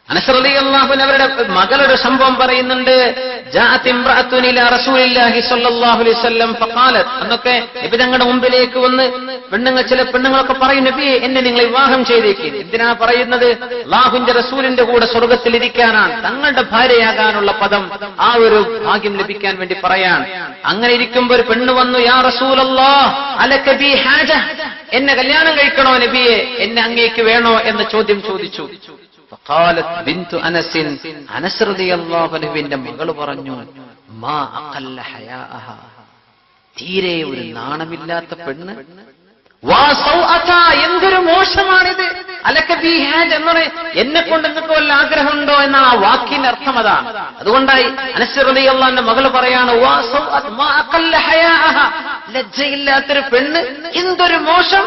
അനസ് റളിയല്ലാഹു അൻഹു അവരുടെ മകളുടെ സംഭവം പറയുന്നുണ്ട്. ജാഅത് ഇംറഅത്തുൻ ഇലാ റസൂലില്ലാഹി സ്വല്ലല്ലാഹു അലൈഹി വസല്ലം ഫഖാലത്, അന്നൊക്കെ നബി തങ്ങളുടെ മുമ്പിലേക്ക് വന്ന് ചില പെണ്ണുങ്ങളൊക്കെ പറയും, നബിയെ എന്നെ നിങ്ങൾ വിവാഹം ചെയ്തേക്ക്. എന്തിനാ പറയുന്നത്? അല്ലാഹുവിന്റെ റസൂലിന്റെ കൂടെ സ്വർഗ്ഗത്തിൽ ഇരിക്കാനാണ്, തങ്ങളുടെ ഭാര്യയാകാനുള്ള പദം, ആ ഒരു ഭാഗ്യം ലഭിക്കാൻ വേണ്ടി പറയാൻ. അങ്ങനെ ഇരിക്കുമ്പോൾ ഒരു പെണ്ണ് വന്നു, യാ റസൂലല്ലാഹ് അലക ബി ഹാജ, എന്നെ കല്യാണം കഴിക്കണോ നബിയെ, എന്നെ അങ്ങേക്ക് വേണോ എന്ന ചോദ്യം ചോദിച്ചു. ഫഖാലത് ബിൻതു അനസ്, അനസ് റളിയല്ലാഹു അൻഹുവിന്റെ മകൾ പറഞ്ഞു, മാ അഖല്ല ഹയാഅഹ, തീരെ ഒരു നാണമില്ലാത്ത പെണ്ണ്. വാ സൗഅത, എന്തൊരു മോശമാണിത്. അലക ബി ഹാജ എന്നൊരു, എന്നെ കൊണ്ട് നിങ്ങൾക്ക് വല്ല ആഗ്രഹമുണ്ടോ എന്ന ആ വാക്കിന്റെ അർത്ഥം അതാണ്. അതുകൊണ്ടായി അനസ് റളിയല്ലാഹുവിന്റെ മകൾ പറയാണ്, വാ സൗഅത മാ അഖല്ല ഹയാഅഹ, ലജ്ജയില്ലാത്തൊരു പെണ്ണ്, എന്തൊരു മോശം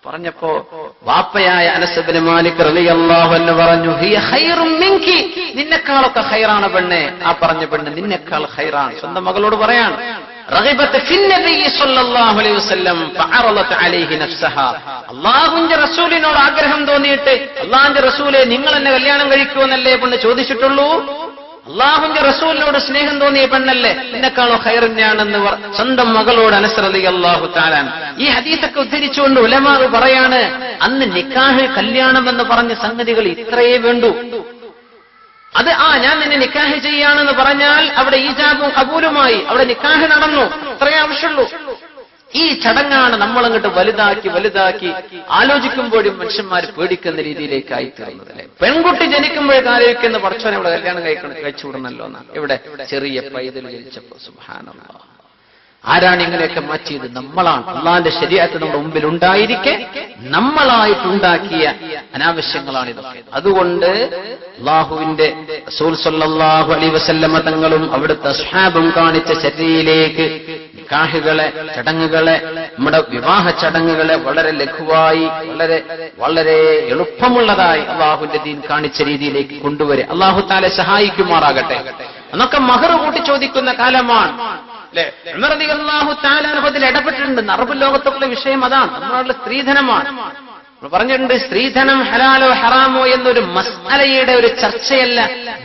പറഞ്ഞപ്പോ വാപ്പയായ അനസ് ഇബ്നു മാലിക് റളിയല്ലാഹു അൻഹു പറഞ്ഞു, ഹിയ ഖൈറും മിൻകി, നിന്നെക്കാളൊക്കെ ഖൈറാണ് പെണ്ണെ. ആ പറഞ്ഞ പെണ്ണ് നിന്നെക്കാൾ ഖൈറാണ്. സ്വന്തം മകളോട് പറയാണ്, റഗിബത ഫിന്നബി സ്വല്ലല്ലാഹു അലൈഹി വസല്ലം ഫഅറളത അലൈഹി നഫ്സഹ, അല്ലാഹുവിന്റെ റസൂലിനോട് ആഗ്രഹം തോന്നിയിട്ട്, അല്ലാഹുവിന്റെ റസൂലേ നിങ്ങൾ എന്നെ കല്യാണം കഴിക്കുമെന്നല്ലേ പെണ്ണ് ചോദിച്ചിട്ടുള്ളൂ. അല്ലാഹുവിന്റെ റസൂലിനോട് സ്നേഹം തോന്നിയ പെണ്ണല്ലേ, എന്നെക്കാളോ ഖൈറിനെയാണെന്ന് സ്വന്തം മകളോട് അനസ് റളിയല്ലാഹു തആല. ഈ ഹദീസൊക്കെ ഉദ്ധരിച്ചുകൊണ്ട് ഉലമാ പറയാണ്, അന്ന് നിക്കാഹ്, കല്യാണം എന്ന് പറഞ്ഞ സംഗതികൾ ഇത്രയേ വേണ്ടൂ. അത് ഞാൻ നിന്നെ നിക്കാഹ് ചെയ്യാണെന്ന് പറഞ്ഞാൽ അവിടെ ഈജാബും ഖബൂലുമായി അവിടെ നിക്കാഹ് നടന്നു, ഇത്രയേ ആവശ്യമുള്ളൂ. ഈ ചടങ്ങാണ് നമ്മളങ്ങോട്ട് വലുതാക്കി ആലോചിക്കുമ്പോഴും മനുഷ്യന്മാർ പേടിക്കുന്ന രീതിയിലേക്കായി തീർന്നത്. അല്ലെ, പെൺകുട്ടി ജനിക്കുമ്പോഴേക്ക് ആലോചിക്കുന്ന പടച്ചോനെ ഇവിടെ കല്യാണം കഴിച്ചു വിടണല്ലോ എന്നാണ്. ഇവിടെ ചെറിയ പൈതൽ ജനിച്ചപ്പോ സുബ്ഹാനല്ലാഹ്. ആരാണ് ഇങ്ങനെയൊക്കെ മാറ്റിയത്? നമ്മളാണ്. അല്ലാഹുവിന്റെ ശരീഅത്ത് നമ്മുടെ മുമ്പിൽ ഉണ്ടായിരിക്കെ നമ്മളായിട്ടുണ്ടാക്കിയ അനാവശ്യങ്ങളാണ് ഇതൊക്കെ. അതുകൊണ്ട് അല്ലാഹുവിന്റെ റസൂൽ സ്വല്ലല്ലാഹു അലൈഹി വസല്ലമ തങ്ങളും അവിടുത്തെ അസ്ഹാബും കാണിച്ച ചര്യയിലേക്ക് നിക്കാഹുകളെ, ചടങ്ങുകളെ, നമ്മുടെ വിവാഹ ചടങ്ങുകളെ വളരെ ലഘുവായി, വളരെ എളുപ്പമുള്ളതായി അല്ലാഹുവിന്റെ ദീൻ കാണിച്ച രീതിയിലേക്ക് കൊണ്ടുവരെ അല്ലാഹു തആല സഹായിക്കുമാറാകട്ടെ. അന്നൊക്കെ മഹർ കൂട്ടി ചോദിക്കുന്ന കാലമാണ്. അല്ലെ, ഉമർ റളിയല്ലാഹു തആല അൻഹു അതിൽ ഇടപെട്ടിട്ടുണ്ട്. അറബ് ലോകത്തുള്ള വിഷയം അതാണ്. നമ്മുടെ സ്ത്രീധനമാണ്. പറഞ്ഞിട്ടുണ്ട്, സ്ത്രീധനം ഹലാലോ ഹറാമോ എന്നൊരു മസ്അലയുടെ ഒരു ചർച്ചയല്ല,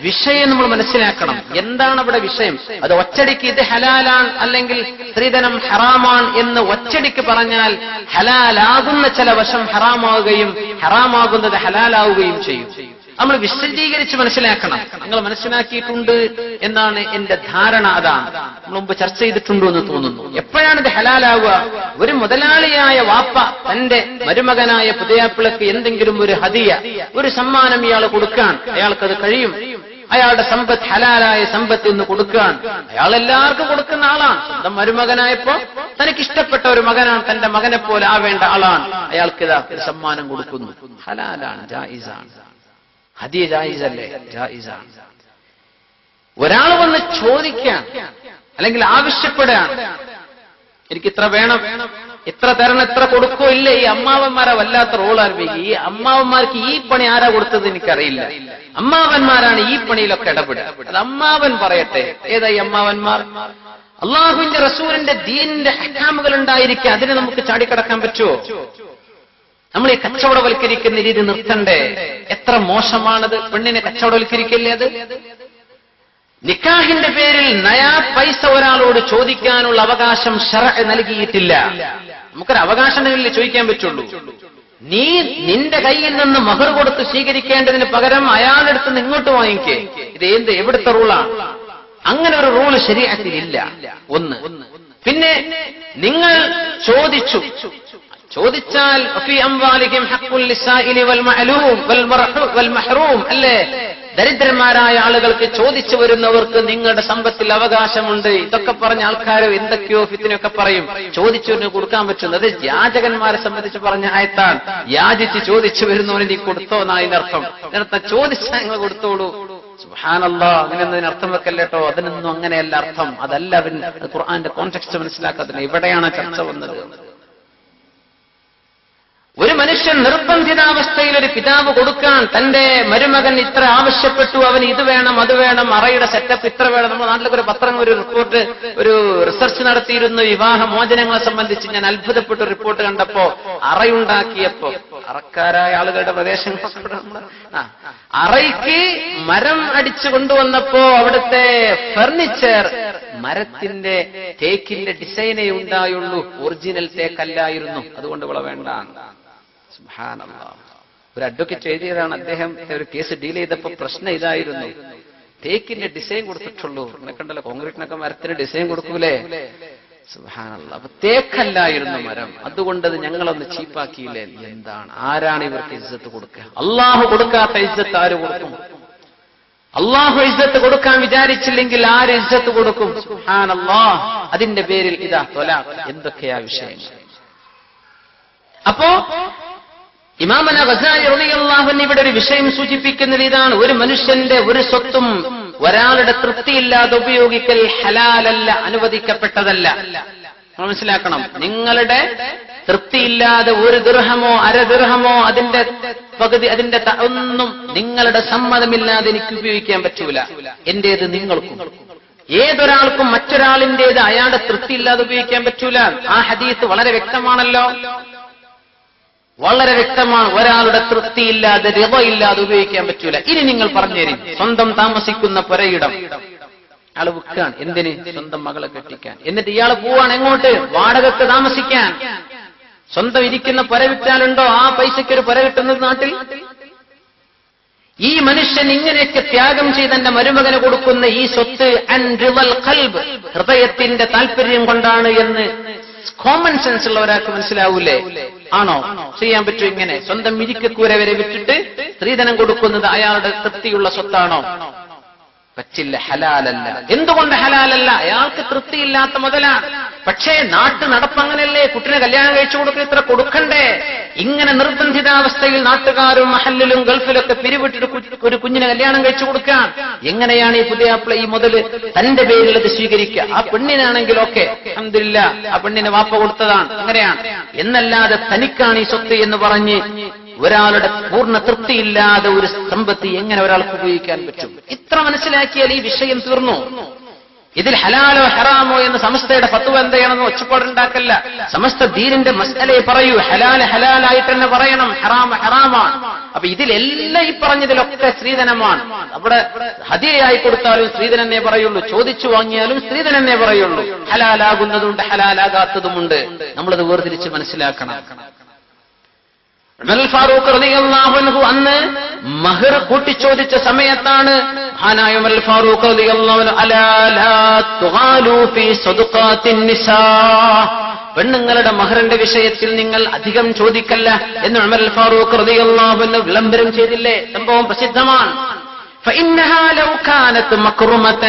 വിഷയം നമ്മൾ മനസ്സിലാക്കണം. എന്താണ് അവിടെ വിഷയം? അത് ഒറ്റടിക്ക് ഇത് ഹലാലാണ് അല്ലെങ്കിൽ സ്ത്രീധനം ഹറാമാണ് എന്ന് ഒറ്റടിക്ക് പറഞ്ഞാൽ ഹലാലാകുന്ന ചില വശം ഹറാമാവുകയും ഹറാമാകുന്നത് ഹലാലാവുകയും ചെയ്യും. നമ്മൾ വിശദീകരിച്ച് മനസ്സിലാക്കണം. നിങ്ങൾ മനസ്സിലാക്കിയിട്ടുണ്ട് എന്നാണ് എന്റെ ധാരണ. അതാണ് നമ്മൾ മുമ്പ് ചർച്ച ചെയ്തിട്ടുണ്ടോ എന്ന് തോന്നുന്നു. എപ്പോഴാണ് ഇത് ഹലാലാവുക? ഒരു മുതലാളിയായ വാപ്പ തന്റെ മരുമകനായ പുതിയാപ്പിളക്ക് എന്തെങ്കിലും ഒരു ഹദിയ, ഒരു സമ്മാനം ഇയാൾ കൊടുക്കാൻ അയാൾക്കത് കഴിയും. അയാളുടെ സമ്പത്ത് ഹലാലായ സമ്പത്ത് എന്ന് കൊടുക്കാൻ അയാൾ എല്ലാവർക്കും കൊടുക്കുന്ന ആളാണ്. സ്വന്തം മരുമകനായപ്പോ തനിക്ക് ഇഷ്ടപ്പെട്ട ഒരു മകനാണ്, തന്റെ മകനെ പോലെ ആവേണ്ട ആളാണ്. അയാൾക്ക് ഇതാ ഒരു സമ്മാനം കൊടുക്കുന്നു. ഹലാലാണ്, ജായിസാണ്. ഹദിയ ജായിസല്ലേ? ജായിസാണ്. ഒരാൾ വന്ന് ചോദിക്കാൻ അല്ലെങ്കിൽ ആവശ്യപ്പെടുകയാണ്, എനിക്ക് ഇത്ര വേണം, ഇത്ര തരണം, ഇത്ര കൊടുക്കോ ഇല്ല. ഈ അമ്മാവന്മാരെ വല്ലാത്ത റോൾ ആരംഭിക്കും. ഈ അമ്മാവന്മാർക്ക് ഈ പണി ആരാ കൊടുത്തത് എനിക്കറിയില്ല. അമ്മാവന്മാരാണ് ഈ പണിയിലൊക്കെ ഇടപെടുക. അത് അമ്മാവൻ പറയട്ടെ. ഏതാ ഈ അമ്മാവന്മാർ? അള്ളാഹുവിന്റെ റസൂലിന്റെ ദീനിന്റെ അഹ്കാമുകൾ ഉണ്ടായിരിക്കെ അതിനെ നമുക്ക് ചാടിക്കടക്കാൻ പറ്റുമോ? നമ്മൾ ഈ കച്ചവടവൽക്കരിക്കുന്ന രീതി നിർത്തണ്ടേ? എത്ര മോശമാണത്. പെണ്ണിനെ കച്ചവടവൽക്കരിക്കല്ലേ അത്? നിക്കാഹിന്റെ പേരിൽ നയാ പൈസ ഒരാളോട് ചോദിക്കാനുള്ള അവകാശം ശറഅ് നൽകിയിട്ടില്ല. നമുക്കൊരു അവകാശങ്ങളിലേ ചോദിക്കാൻ പറ്റുള്ളൂ. നീ നിന്റെ കയ്യിൽ നിന്ന് മഹർ കൊടുത്ത് സ്വീകരിക്കേണ്ടതിന് പകരം അയാളുടെ അടുത്ത് നിന്ന് ഇങ്ങോട്ട് വാങ്ങിക്കേ. ഇത് എവിടുത്തെ റൂളാണ്? അങ്ങനെ ഒരു റൂള് ശരീഅത്തിലില്ല. ഒന്ന്. പിന്നെ നിങ്ങൾ ചോദിച്ചാൽ അല്ലേ, ദരിദ്രന്മാരായ ആളുകൾക്ക് ചോദിച്ചു വരുന്നവർക്ക് നിങ്ങളുടെ സമ്പത്തിൽ അവകാശമുണ്ട്. ഇതൊക്കെ പറഞ്ഞ ആൾക്കാർ എന്തൊക്കെയോ ഫിത്തിനൊക്കെ പറയും. ചോദിച്ചവന് കൊടുക്കാൻ പറ്റുന്നത് യാചകന്മാരെ സംബന്ധിച്ച് പറഞ്ഞ ആയത്താണ്. യാചിച്ച് ചോദിച്ചു വരുന്നവന് നീ കൊടുത്തോ എന്നതിന്റെ അർത്ഥം. ഇതിനർത്ഥം ചോദിച്ചാൽ നിങ്ങൾ കൊടുത്തോളൂ. സുബ്ഹാനല്ലാഹ്, അങ്ങനെയൊന്നും അർത്ഥം വെക്കല്ലേട്ടോ. അതിനൊന്നും അങ്ങനെയല്ല അർത്ഥം. അതല്ല ഖുർആന്റെ കോണ്ടെക്സ്റ്റ് മനസ്സിലാക്കാതില്ല. ഇവിടെയാണ് ചർച്ച വന്നത്. ഒരു മനുഷ്യൻ നിർബന്ധിതാവസ്ഥയിൽ ഒരു പിതാവ് കൊടുക്കാൻ തന്റെ മരുമകൻ ഇത്ര ആവശ്യപ്പെട്ടു, അവന് ഇത് വേണം അത് വേണം, അറയുടെ സെറ്റപ്പ് ഇത്ര വേണം. നമ്മുടെ നാട്ടിലൊക്കെ ഒരു പത്രം ഒരു റിപ്പോർട്ട്, ഒരു റിസർച്ച് നടത്തിയിരുന്നു വിവാഹ മോചനങ്ങളെ സംബന്ധിച്ച്. ഞാൻ അത്ഭുതപ്പെട്ട റിപ്പോർട്ട് കണ്ടപ്പോ, അറയുണ്ടാക്കിയപ്പോ, അറക്കാരായ ആളുകളുടെ പ്രദേശങ്ങളൊക്കെ അറയ്ക്ക് മരം അടിച്ചു കൊണ്ടുവന്നപ്പോ അവിടുത്തെ ഫർണിച്ചർ മരത്തിന്റെ തേക്കിന്റെ ഡിസൈനേ ഉണ്ടായുള്ളൂ, ഒറിജിനൽ തേക്കല്ലായിരുന്നു. അതുകൊണ്ട് ഇവിടെ വേണ്ട. സുബ്ഹാനല്ലാഹ്. ഒരു അഡ്വക്കേറ്റ് എഴുതിയതാണ്. അദ്ദേഹം ഒരു കേസ് ഡീൽ ചെയ്തപ്പോ പ്രശ്നം ഇതായിരുന്നു, തേക്കിന്റെ ഡിസൈൻ കൊടുത്തിട്ടുള്ളൂ. കണ്ടല്ലോ, കോൺക്രീറ്റിനൊക്കെ മരത്തിന് ഡിസൈൻ കൊടുക്കൂലേ? സുബ്ഹാനല്ലാഹ്. അപ്പൊ തേക്കല്ലായിരുന്നു മരം, അതുകൊണ്ടത് ഞങ്ങളൊന്ന് ചീപ്പാക്കിയില്ലേ. എന്താണ്, ആരാണ് ഇവർക്ക് ഇസ്സത്ത് കൊടുക്കുക? അള്ളാഹു കൊടുക്കാത്ത ഇസ്സത്ത് ആര് കൊടുക്കും? അള്ളാഹു ഇസ്സത്ത് കൊടുക്കാൻ വിചാരിച്ചില്ലെങ്കിൽ ആര് ഇസ്സത്ത് കൊടുക്കും? സുബ്ഹാനല്ലാഹ്. അതിന്റെ പേരിൽ ഇതാ ത്വലാഖ്, എന്തൊക്കെയാ വിഷയങ്ങൾ. അപ്പോ ഇമാമന ഗസാലി റളിയല്ലാഹു അൻഹു ഇവിടെ ഒരു വിഷയം സൂചിപ്പിക്കുന്നത് ഇതാണ്: ഒരു മനുഷ്യന്റെ ഒരു സ്വത്തും ഒരാളുടെ തൃപ്തിയില്ലാതെ ഉപയോഗിക്കൽ ഹലാലല്ല, അനുവദിക്കപ്പെട്ടതല്ല. മനസ്സിലാക്കണം. നിങ്ങളുടെ തൃപ്തിയില്ലാതെ ഒരു ദിർഹമോ അര ദിർഹമോ അതിന്റെ പകുതി അതിന്റെ ഒന്നും നിങ്ങളുടെ സമ്മതമില്ലാതെ എനിക്ക് ഉപയോഗിക്കാൻ പറ്റൂല. എന്റേത് നിങ്ങൾക്കും. ഏതൊരാൾക്കും മറ്റൊരാളിന്റേത് അയാളുടെ തൃപ്തിയില്ലാതെ ഉപയോഗിക്കാൻ പറ്റൂല. ആ ഹദീസ് വളരെ വ്യക്തമാണല്ലോ, വളരെ വ്യക്തമാണ്. ഒരാളുടെ തൃപ്തിയില്ലാതെ റിളയില്ലാതെ ഉപയോഗിക്കാൻ പറ്റൂല. ഇനി നിങ്ങൾ പറഞ്ഞു തരും, സ്വന്തം താമസിക്കുന്ന പുരയിടം ആള് വിൽക്കാൻ. എന്തിന്? സ്വന്തം മകളെ കെട്ടിക്കാൻ. എന്നിട്ട് ഇയാള് പോവാണ് എങ്ങോട്ട്? വാടകക്ക് താമസിക്കാൻ. സ്വന്തം ഇരിക്കുന്ന പുര വിറ്റാലുണ്ടോ ആ പൈസയ്ക്ക് ഒരു പുര കിട്ടുന്നത് നാട്ടിൽ? ഈ മനുഷ്യൻ ഇങ്ങനെയൊക്കെ ത്യാഗം ചെയ്ത് എന്റെ മരുമകന് കൊടുക്കുന്ന ഈ സ്വത്ത് അൻ റിളൽ ഖൽബ്, ഹൃദയത്തിന്റെ താല്പര്യം കൊണ്ടാണ് എന്ന് കോമൺ സെൻസ് ഉള്ള ഒരാൾക്ക് മനസ്സിലാവൂലേ? ആണോ? ചെയ്യാൻ പറ്റും ഇങ്ങനെ? സ്വന്തം ഇരിക്കക്കൂര വരെ വിറ്റിട്ട് സ്ത്രീധനം കൊടുക്കുന്നത് അയാളുടെ തൃപ്തിയുള്ള സ്വത്താണോ? പറ്റില്ല, ഹലാലല്ല. എന്തുകൊണ്ട് ഹലാലല്ല? അയാൾക്ക് തൃപ്തിയില്ലാത്ത മുതലാണ്. പക്ഷേ നാട്ടു നടപ്പങ്ങനല്ലേ? കുട്ടിനെ കല്യാണം കഴിച്ചു കൊടുക്കുക, ഇത്ര കൊടുക്കണ്ടേ? ഇങ്ങനെ നിർബന്ധിതാവസ്ഥയിൽ നാട്ടുകാരും മഹല്ലിലും ഗൾഫിലൊക്കെ പിരിവിട്ടിട്ട് ഒരു കുഞ്ഞിനെ കല്യാണം കഴിച്ചു കൊടുക്കാൻ എങ്ങനെയാണ് ഈ പുതിയാപ്ല ഈ മുതല് തന്റെ പേരിൽ അത് സ്വീകരിക്കുക? ആ പെണ്ണിനാണെങ്കിലൊക്കെ അൽഹംദുലില്ലാ, ആ പെണ്ണിന് വാപ്പ കൊടുത്തതാണ്, അങ്ങനെയാണ്. എന്നല്ലാതെ തനിക്കാണ് ഈ സ്വത്ത് എന്ന് പറഞ്ഞ് ഒരാളുടെ പൂർണ്ണ തൃപ്തിയില്ലാതെ ഒരു സമ്പത്ത് എങ്ങനെ ഒരാൾക്ക് ഉപയോഗിക്കാൻ പറ്റും? ഇത്ര മനസ്സിലാക്കിയാൽ ഈ വിഷയം തീർന്നു. ഇതിൽ ഹലാലോ ഹറാമോ എന്ന് സമസ്തയുടെ ഫത്വ എന്താണെന്ന് ഒച്ചപ്പാടുണ്ടാക്കല്ല. സമസ്ത ദീനിന്റെ മസ്അലയെ പറയൂ. ഹലാല് ഹലാലായിട്ട് തന്നെ പറയണം, ഹറാം ഹറാമാണ്. അപ്പൊ ഇതിലെല്ലാം ഈ പറഞ്ഞതിലൊക്കെ സ്ത്രീധനമാണ്. അവിടെ ഹദിയയായി കൊടുത്താലും സ്ത്രീധനന്നേ പറയുള്ളൂ, ചോദിച്ചു വാങ്ങിയാലും സ്ത്രീധനന്നേ പറയുള്ളൂ. ഹലാലാകുന്നതുണ്ട്, ഹലാലാകാത്തതുമുണ്ട്. നമ്മളത് വേർതിരിച്ച് മനസ്സിലാക്കണം. ഉമർ ഫാറൂഖ് റളിയല്ലാഹു അൻഹു അന്ന് മഹർ കൂട്ടിച്ചോദിച്ച സമയത്താണ് മഹാനായ ഉമർ ഫാറൂഖ് റളിയല്ലാഹു അൻഹു അലാ ലാ തുഗാലു ഫീ സദഖാത്തിൻ നിസാ, പെണ്ണുങ്ങളുടെ മഹറിന്റെ വിഷയത്തിൽ നിങ്ങൾ അധികം ചോദിക്കല്ല എന്ന് ഉമർ ഫാറൂഖ് റളിയല്ലാഹു അൻഹു വിളംബരം ചെയ്തില്ലേ? സംഭവം പ്രസിദ്ധമാണ്. فإنها لو كانت مكرمة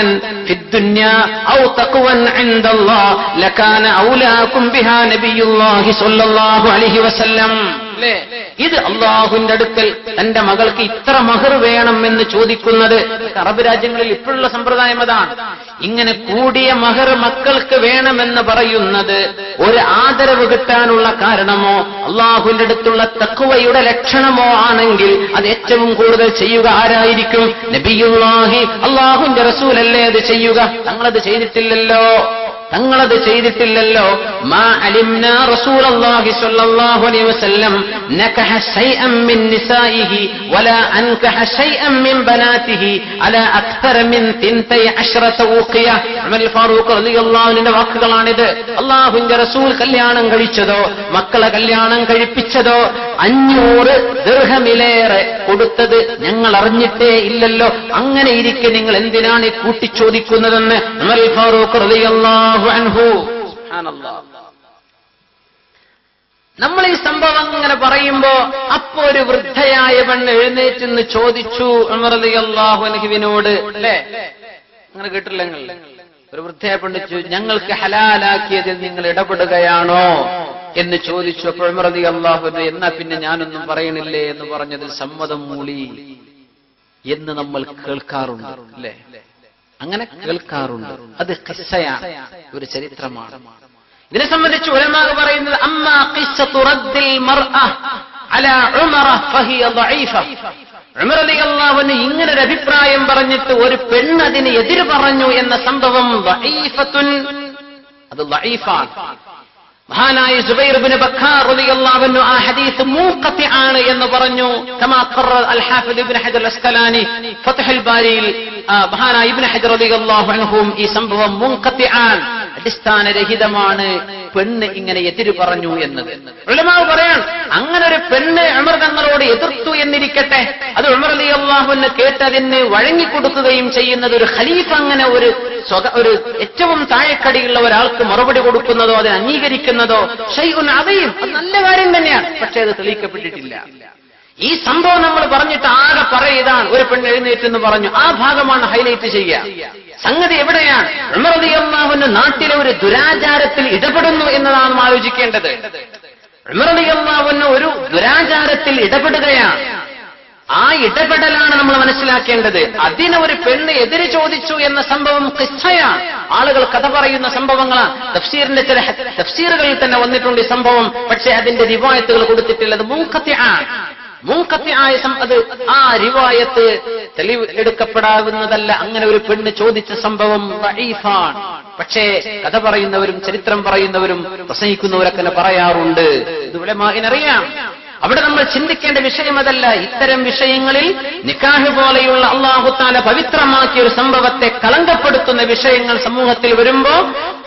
في الدنيا أو تقوى عند الله لكان أولاكم بها نبي الله صلى الله عليه وسلم. ഇത് അള്ളാഹുവിന്റെ അടുക്കൽ തന്റെ മകൾക്ക് ഇത്ര മഹർ വേണം എന്ന് ചോദിക്കുന്നത് അറബ് രാജ്യങ്ങളിൽ ഇപ്പോഴുള്ള സമ്പ്രദായം അതാണ്. ഇങ്ങനെ കൂടിയ മഹർ മക്കൾക്ക് വേണമെന്ന് പറയുന്നത് ഒരു ആദരവ് കിട്ടാനുള്ള കാരണമോ അള്ളാഹുവിന്റെ അടുത്തുള്ള തഖ്വയുടെ ലക്ഷണമോ ആണെങ്കിൽ അത് ഏറ്റവും കൂടുതൽ ചെയ്യുക ആരായിരിക്കും? നബിയുല്ലാഹി, അള്ളാഹുവിന്റെ റസൂലല്ലേ അത് ചെയ്യുക. തങ്ങളത് ചെയ്തിട്ടില്ലല്ലോ, തങ്ങളത് ചെയ്തിട്ടില്ലല്ലോ. മാ അലിംനാ റസൂലുള്ളാഹി സ്വല്ലല്ലാഹു അലൈഹി വസല്ലം നകഹ ശൈഅൻ മിൻ നിസാഇഹി വലാ അൻകഹ ശൈഅൻ മിൻ ബനാതിഹി അലാ അക്തറ മിൻ 12 ഉഖിയ. ഉമർ ഫാറൂഖ് റളിയല്ലാഹു അൻഹുവിന്റെ വാക്കുകളാണിത്. അല്ലാഹുവിന്റെ റസൂൽ കല്യാണം കഴിച്ചതോ മക്കളെ കല്യാണം കഴിപ്പിച്ചതോ 500 ദിർഹമിലേറെ കൊടുത്തത് ഞങ്ങൾ അറിഞ്ഞിട്ടേ ഇല്ലല്ലോ. അങ്ങനെ ഇരിക്കെ നിങ്ങൾ എന്തിനാണ് ഈ കൂട്ടിച്ചോദിക്കുന്നതെന്ന് ഉമർ ഫാറൂഖ് റളിയല്ലാഹു അൻഹു. സുബ്ഹാനല്ലാഹ്. നമ്മൾ ഈ സംഭവം അങ്ങനെ പറയുമ്പോ അപ്പോ ഒരു വൃദ്ധയായ പെണ്ണ് എഴുന്നേറ്റെന്ന് ചോദിച്ചു ഉമർ റളിയല്ലാഹു അൻഹുവിനോട്, അല്ലേ? അങ്ങനെ കേട്ടില്ല നിങ്ങൾ? ഒരു വൃദ്ധയായ പെണ്ണ് ചോദിച്ചു, ഞങ്ങൾക്ക് ഹലാലാക്കിയതിൽ നിങ്ങൾ ഇടപെടുകയാണോ എന്ന് ചോദിച്ചു. അപ്പോൾ ഉമർ റളിയല്ലാഹു അൻഹു എന്നാ പിന്നെ ഞാനൊന്നും പറയണില്ലേ എന്ന് പറഞ്ഞതിൽ സമ്മതം മൂളി എന്ന് നമ്മൾ കേൾക്കാറുണ്ട്, അല്ലേ? അങ്ങനെ കേൾക്കാറുണ്ട്. അത് ഖിസ്സയാണ്, ഒരു ചരിത്രമാണ്. ഇതിനെ സംബന്ധിച്ച് ഉലമാ പറയുന്നത് അമ്മാ ഖിസ്സത്തു റദ്ദിൽ മർഅ അലാ ഉമറ ഫഹിയ ദഈഫ. ഉമർ റളിയല്ലാഹു അൻഹു ഇങ്ങനെ ഒരു അഭിപ്രായം പറഞ്ഞിട്ട് ഒരു പെണ്ണ് അതിന് എതിര് പറഞ്ഞു എന്ന സംഭവം ദഈഫത്തുൻ, അത് ദഈഫാണ്. മഹാനായ സുബൈർ ഇബ്നു ബക്കാർ റളിയല്ലാഹു അൻഹു ആ ഹദീസ് മുൻഖത്തി ആണ് എന്ന് പറഞ്ഞു. കമാ ഖറർ അൽ ഹാഫിദ് ഇബ്നു ഹജർ അൽ അസ്ഖലാനി ഫത്ഹുൽ ബാരിയിൽ മഹാനായ ഇബ്നു ഹജർ റളിയല്ലാഹു അൻഹു ഈ സംഭവം മുൻഖത്തി ആണ്, അടിസ്ഥാനരഹിതമാണ്, പെണ്ണ് ഇങ്ങനെ എതിര് പറഞ്ഞു എന്നത്. ഉലമാവ് പറയാൻ അങ്ങനെ ഒരു പെണ്ണ് ഉമർ തങ്ങളോട് എതിർത്തു എന്നിരിക്കട്ടെ, അത് ഉമർ റളിയല്ലാഹു അൻഹു കേട്ടതിന് വഴങ്ങിക്കൊടുക്കുകയും ചെയ്യുന്നത് ഒരു ഖലീഫ അങ്ങനെ ഒരു ഏറ്റവും താഴെക്കടിയുള്ള ഒരാൾക്ക് മറുപടി കൊടുക്കുന്നതോ അതിനെ അംഗീകരിക്കുന്നതോ ഷൈഉൻ അദീം, അത് നല്ല കാര്യം തന്നെയാണ്. പക്ഷേ അത് തെളിയിക്കപ്പെട്ടിട്ടില്ല. ഈ സംഭവം നമ്മൾ പറഞ്ഞിട്ട് ആകെ പറയതാണ് ഒരു പെണ്ണ് എഴുന്നേറ്റെന്ന് പറഞ്ഞു, ആ ഭാഗമാണ് ഹൈലൈറ്റ് ചെയ്യുക. സംഗതി എവിടെയാണ്? ഉമർ റളിയല്ലാഹു അൻഹു നാട്ടിലെ ഒരു ദുരാചാരത്തിൽ ഇടപെടുന്നു എന്നതാണ് നാം ആലോചിക്കേണ്ടത്. ഉമർ റളിയല്ലാഹു അൻഹു ഒരു ദുരാചാരത്തിൽ ഇടപെടുകയാണ്. ആ ഇടപെടലാണ് നമ്മൾ മനസ്സിലാക്കേണ്ടത്. അതിന് ഒരു പെണ്ണ് എതിര് ചോദിച്ചു എന്ന സംഭവം ഖിസ്സയാണ്, ആളുകൾ കഥ പറയുന്ന സംഭവങ്ങളാണ്. തഫ്സീറിന്റെ ചില തഫ്സീറുകളിൽ തന്നെ വന്നിട്ടുണ്ട് ഈ സംഭവം. പക്ഷേ അതിന്റെ റിവായത്തുകൾ കൊടുത്തിട്ടില്ല. അത് മുൻഖത്തിആണ്. മുൻഖത്തിആയ അത് ആ റിവായത്ത് തെളിവ് എടുക്കപ്പെടാവുന്നതല്ല. അങ്ങനെ ഒരു പെണ്ണ് ചോദിച്ച സംഭവം ദഈഫാണ്. പക്ഷേ കഥ പറയുന്നവരും ചരിത്രം പറയുന്നവരും പ്രസംഗിക്കുന്നവരൊക്കെ പറയാറുണ്ട്. ഇത് ഉലമാഇനറിയാം. അവിടെ നമ്മൾ ചിന്തിക്കേണ്ട വിഷയം അതല്ല. ഇത്തരം വിഷയങ്ങളിൽ നിക്കാഹ് പോലെയുള്ള അല്ലാഹു തആല പവിത്രമാക്കിയ ഒരു സംഭവത്തെ കളങ്കപ്പെടുത്തുന്ന വിഷയങ്ങൾ സമൂഹത്തിൽ വരുമ്പോൾ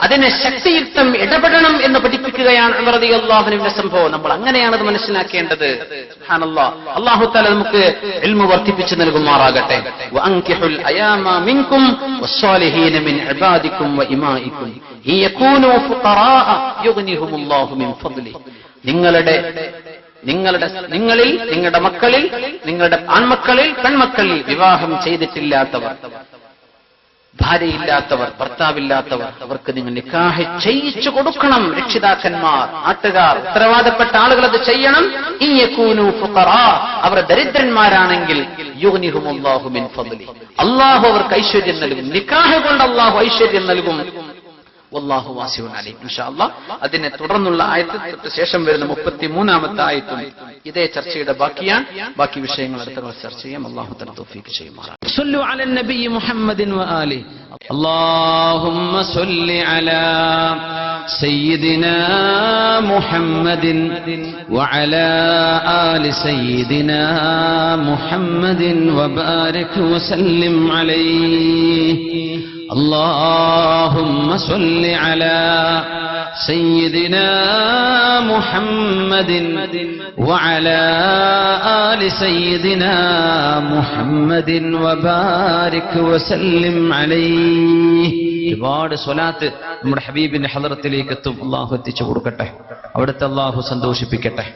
അതിനെ ശക്തിയുക്തം ഇടപെടണം എന്ന് പഠിപ്പിക്കുകയാണ് ഉമർ റളിയല്ലാഹു അൻഹുവിന്റെ സംഭവം. നമ്മൾ അങ്ങനെയാണ് അത് മനസ്സിലാക്കേണ്ടത്. സുബ്ഹാനല്ലാഹ്. അല്ലാഹു തആല നമുക്ക് ഇൽമു വർദ്ധിപ്പിച്ചു നൽകുമാറാകട്ടെ. വഅൻകിഹുൽ അയാമ മിൻകും വസ്സാലിഹീന മിൻ ഇബാദികും വഇമാഇകും യകൂനു ഫുഖറാഅ യുഗ്നിഹുമുല്ലാഹു മിൻ ഫദ്ലി. നിങ്ങളിൽ നിങ്ങളുടെ മക്കളിൽ, നിങ്ങളുടെ ആൺമക്കളിൽ പെൺമക്കളിൽ വിവാഹം ചെയ്തിട്ടില്ലാത്തവർ, ഭാര്യയില്ലാത്തവർ, ഭർത്താവില്ലാത്തവർ, അവർക്ക് നിങ്ങൾ നിക്കാഹ് ചെയ്യിച്ചു കൊടുക്കണം. രക്ഷിതാക്കന്മാർ, നാട്ടുകാർ, ഉത്തരവാദപ്പെട്ട ആളുകൾ അത് ചെയ്യണം. ഇൻ യകൂനു ഫുഖറാ, അവർ ദരിദ്രന്മാരാണെങ്കിൽ യുഗ്നിഹുമുല്ലാഹു മിൻ ഫദ്ലി, അല്ലാഹു അവർക്ക് ഐശ്വര്യം നൽകും. നിക്കാഹ് കൊണ്ട് അല്ലാഹു ഐശ്വര്യം നൽകും. വല്ലാഹു വാസിഉൻ അലീം. ഇൻഷാ അല്ലാഹ് അതിനെ തുടർന്നുള്ള ആയത്തിന് ശേഷം വരുന്ന 33ാമത്തെ ആയത്തും ഇതേ ചർച്ചയുടെ ബാക്കിയാണ്. ബാക്കി വിഷയങ്ങൾ അടുത്ത ക്ലാസ് ചർച്ച ചെയ്യാം. അല്ലാഹു തആല തൗഫീഖ് ചെയ്യുമാറാകട്ടെ. സല്ലു അലൻ നബി മുഹമ്മദിൻ വആലിഹി. അല്ലാഹുമ്മ സല്ലി അലാ സയ്യിദിനാ മുഹമ്മദിൻ വഅലാ ആലി സയ്യിദിനാ മുഹമ്മദിൻ വബാരിക് വസല്ലിം അലൈഹി. اللهم صل على سيدنا محمد وعلى آل سيدنا محمد وبارك وسلم عليه. ഒരുപാട് സ്വലാത്ത് നമ്മുടെ ഹബീബിന്റെ ഹളറത്തിലേക്ക് എത്തും. അല്ലാഹു എത്തിച്ചു കൊടുക്കട്ടെ. അവിടുത്തെ അല്ലാഹു സന്തോഷിപ്പിക്കട്ടെ.